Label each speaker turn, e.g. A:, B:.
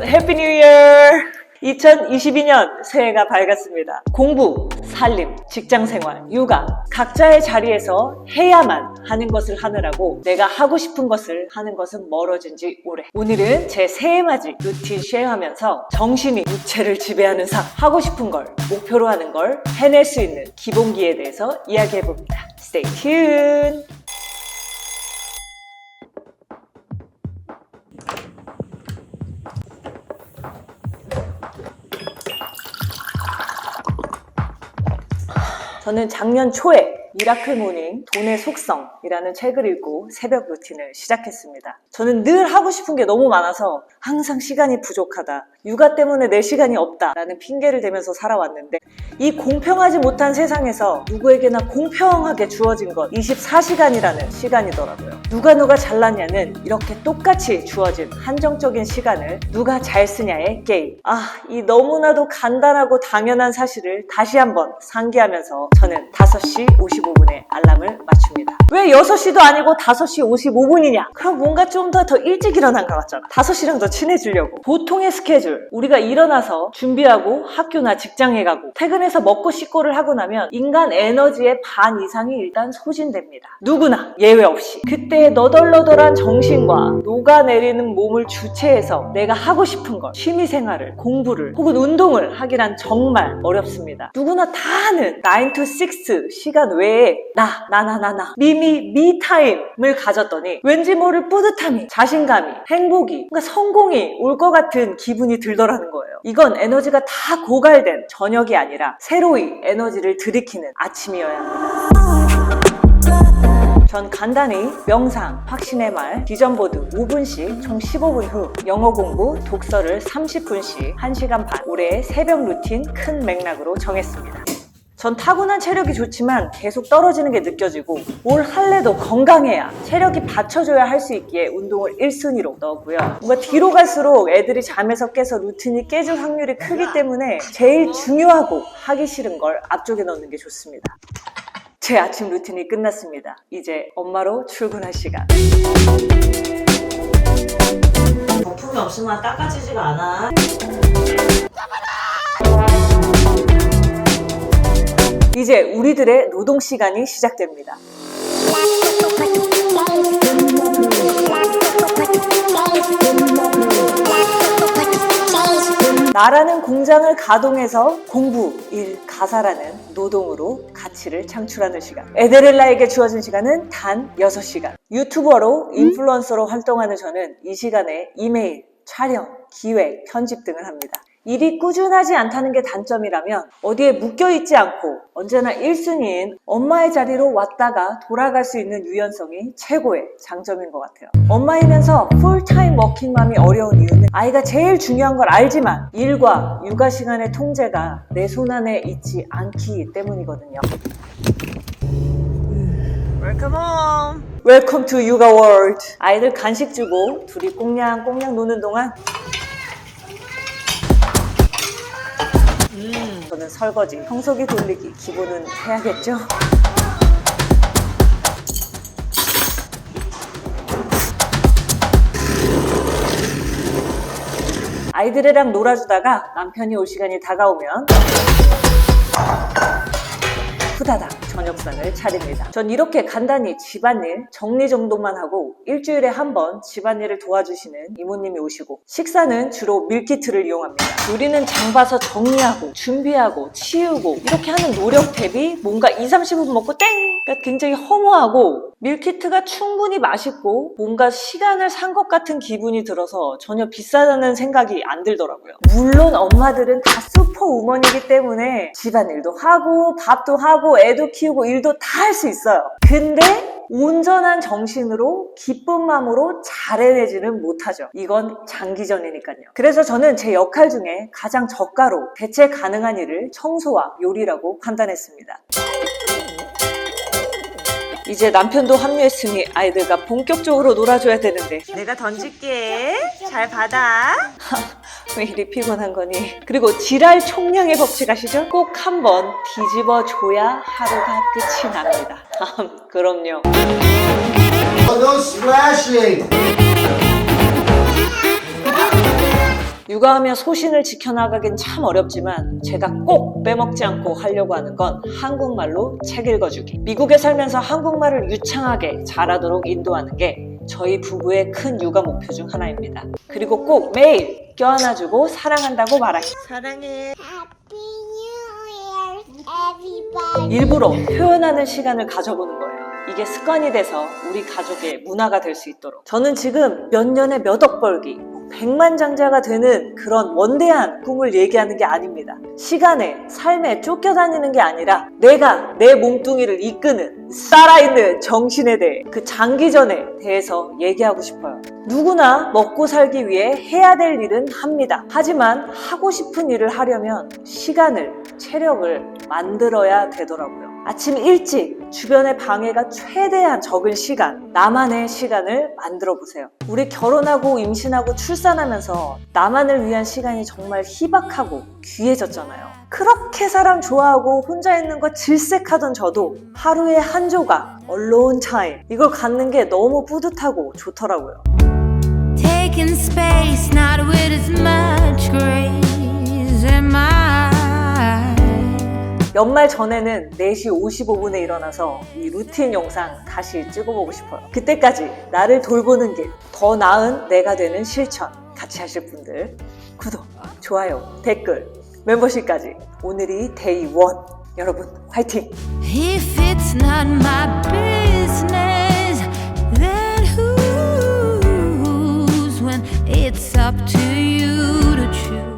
A: 해피 뉴 이어! 2022년 새해가 밝았습니다. 공부, 살림, 직장생활, 육아 각자의 자리에서 해야만 하는 것을 하느라고 내가 하고 싶은 것을 하는 것은 멀어진 지 오래. 오늘은 제 새해맞이 루틴 쉐어하면서 정신이 육체를 지배하는 삶, 하고 싶은 걸 목표로 하는 걸 해낼 수 있는 기본기에 대해서 이야기해봅니다. Stay tuned! 저는 작년 초에 미라클 모닝 돈의 속성이라는 책을 읽고 새벽 루틴을 시작했습니다. 저는 늘 하고 싶은 게 너무 많아서 항상 시간이 부족하다, 육아 때문에 내 시간이 없다라는 핑계를 대면서 살아왔는데 이 공평하지 못한 세상에서 누구에게나 공평하게 주어진 것 24시간이라는 시간이더라고요. 누가 잘났냐는 이렇게 똑같이 주어진 한정적인 시간을 누가 잘 쓰냐의 게임. 이 너무나도 간단하고 당연한 사실을 다시 한번 상기하면서 저는 5시 55분에 알람을 맞춥니다. 왜 6시도 아니고 5시 55분이냐? 그럼 뭔가 좀 더 일찍 일어난 것 같잖아. 5시랑 더 친해지려고. 보통의 스케줄, 우리가 일어나서 준비하고 학교나 직장에 가고 퇴근해서 먹고 씻고를 하고 나면 인간 에너지의 반 이상이 일단 소진됩니다. 누구나 예외 없이. 그때의 너덜너덜한 정신과 녹아내리는 몸을 주체해서 내가 하고 싶은 것, 취미생활을, 공부를 혹은 운동을 하기란 정말 어렵습니다. 누구나 다 하는 9 to 6 시간 외에 미타임을 가졌더니 왠지 모를 뿌듯함이, 자신감이, 행복이, 그러니까 성공이 올 것 같은 기분이 들더라는 거예요. 이건 에너지가 다 고갈된 저녁이 아니라 새로이 에너지를 들이키는 아침이어야 합니다. 전 간단히 명상, 확신의 말, 비전보드 5분씩 총 15분 후 영어 공부, 독서를 30분씩 1시간 반 올해의 새벽 루틴 큰 맥락으로 정했습니다. 전 타고난 체력이 좋지만 계속 떨어지는 게 느껴지고 뭘 할래도 건강해야, 체력이 받쳐줘야 할 수 있기에 운동을 1순위로 넣었고요. 뭔가 뒤로 갈수록 애들이 잠에서 깨서 루틴이 깨질 확률이 크기 때문에 제일 중요하고 하기 싫은 걸 앞쪽에 넣는 게 좋습니다. 제 아침 루틴이 끝났습니다. 이제 엄마로 출근할 시간. 거품이 없으면 닦아지지가 않아. 이제 우리들의 노동 시간이 시작됩니다. 나라는 공장을 가동해서 공부, 일, 가사라는 노동으로 가치를 창출하는 시간. 에데렐라에게 주어진 시간은 단 6시간. 유튜버로 인플루언서로 활동하는 저는 이 시간에 이메일, 촬영, 기획, 편집 등을 합니다. 일이 꾸준하지 않다는 게 단점이라면 어디에 묶여있지 않고 언제나 1순위인 엄마의 자리로 왔다가 돌아갈 수 있는 유연성이 최고의 장점인 것 같아요. 엄마이면서 풀타임 워킹맘이 어려운 이유는 아이가 제일 중요한 걸 알지만 일과 육아 시간의 통제가 내 손 안에 있지 않기 때문이거든요. Welcome home. Welcome to 육아 world. 아이들 간식 주고 둘이 꽁냥꽁냥 노는 동안 저는 설거지, 청소기 돌리기 기본은 해야겠죠? 아이들이랑 놀아주다가 남편이 올 시간이 다가오면 후다닥 저녁상을 차립니다. 전 이렇게 간단히 집안일 정리정돈만 하고 일주일에 한 번 집안일을 도와주시는 이모님이 오시고 식사는 주로 밀키트를 이용합니다. 요리는 장 봐서 정리하고 준비하고 치우고 이렇게 하는 노력 대비 뭔가 2-30분 먹고 땡! 그러니까 굉장히 허무하고 밀키트가 충분히 맛있고 뭔가 시간을 산 것 같은 기분이 들어서 전혀 비싸다는 생각이 안 들더라고요. 물론 엄마들은 다 슈퍼우먼이기 때문에 집안일도 하고 밥도 하고 애도 키우고 일도 다 할 수 있어요. 근데 온전한 정신으로 기쁜 마음으로 잘 해내지는 못하죠. 이건 장기전이니까요. 그래서 저는 제 역할 중에 가장 저가로 대체 가능한 일을 청소와 요리라고 판단했습니다. 이제 남편도 합류했으니 아이들과 본격적으로 놀아줘야 되는데 내가 던질게. 잘 받아. 왜 이리 피곤한 거니? 그리고 지랄 총량의 법칙 아시죠? 꼭 한번 뒤집어 줘야 하루가 끝이 납니다. 그럼요.
B: No splashing.
A: 육아하며 소신을 지켜나가긴 참 어렵지만 제가 꼭 빼먹지 않고 하려고 하는 건 한국말로 책 읽어주기. 미국에 살면서 한국말을 유창하게 잘하도록 인도하는 게 저희 부부의 큰 육아 목표 중 하나입니다. 그리고 꼭 매일 껴안아주고 사랑한다고 말하기. 사랑해.
B: Happy New Year, everybody.
A: 일부러 표현하는 시간을 가져보는 거예요. 이게 습관이 돼서 우리 가족의 문화가 될 수 있도록. 저는 지금 몇 년에 몇 억 벌기, 백만장자가 되는 그런 원대한 꿈을 얘기하는 게 아닙니다. 시간에, 삶에 쫓겨다니는 게 아니라 내가 내 몸뚱이를 이끄는 살아있는 정신에 대해, 그 장기전에 대해서 얘기하고 싶어요. 누구나 먹고 살기 위해 해야 될 일은 합니다. 하지만 하고 싶은 일을 하려면 시간을, 체력을 만들어야 되더라고요. 아침 일찍 주변의 방해가 최대한 적은 시간, 나만의 시간을 만들어 보세요. 우리 결혼하고 임신하고 출산하면서 나만을 위한 시간이 정말 희박하고 귀해졌잖아요. 그렇게 사람 좋아하고 혼자 있는 거 질색하던 저도 하루에 한 조각 alone time 이걸 갖는 게 너무 뿌듯하고 좋더라고요.
C: Taking space, not with as much grace in my
A: 연말 전에는 4시 55분에 일어나서 이 루틴 영상 다시 찍어보고 싶어요. 그때까지 나를 돌보는 길, 더 나은 내가 되는 실천 같이 하실 분들 구독, 좋아요, 댓글, 멤버십까지 오늘이 데이 1 여러분 화이팅!
C: If it's not my business, then whose when it's up to you to choose.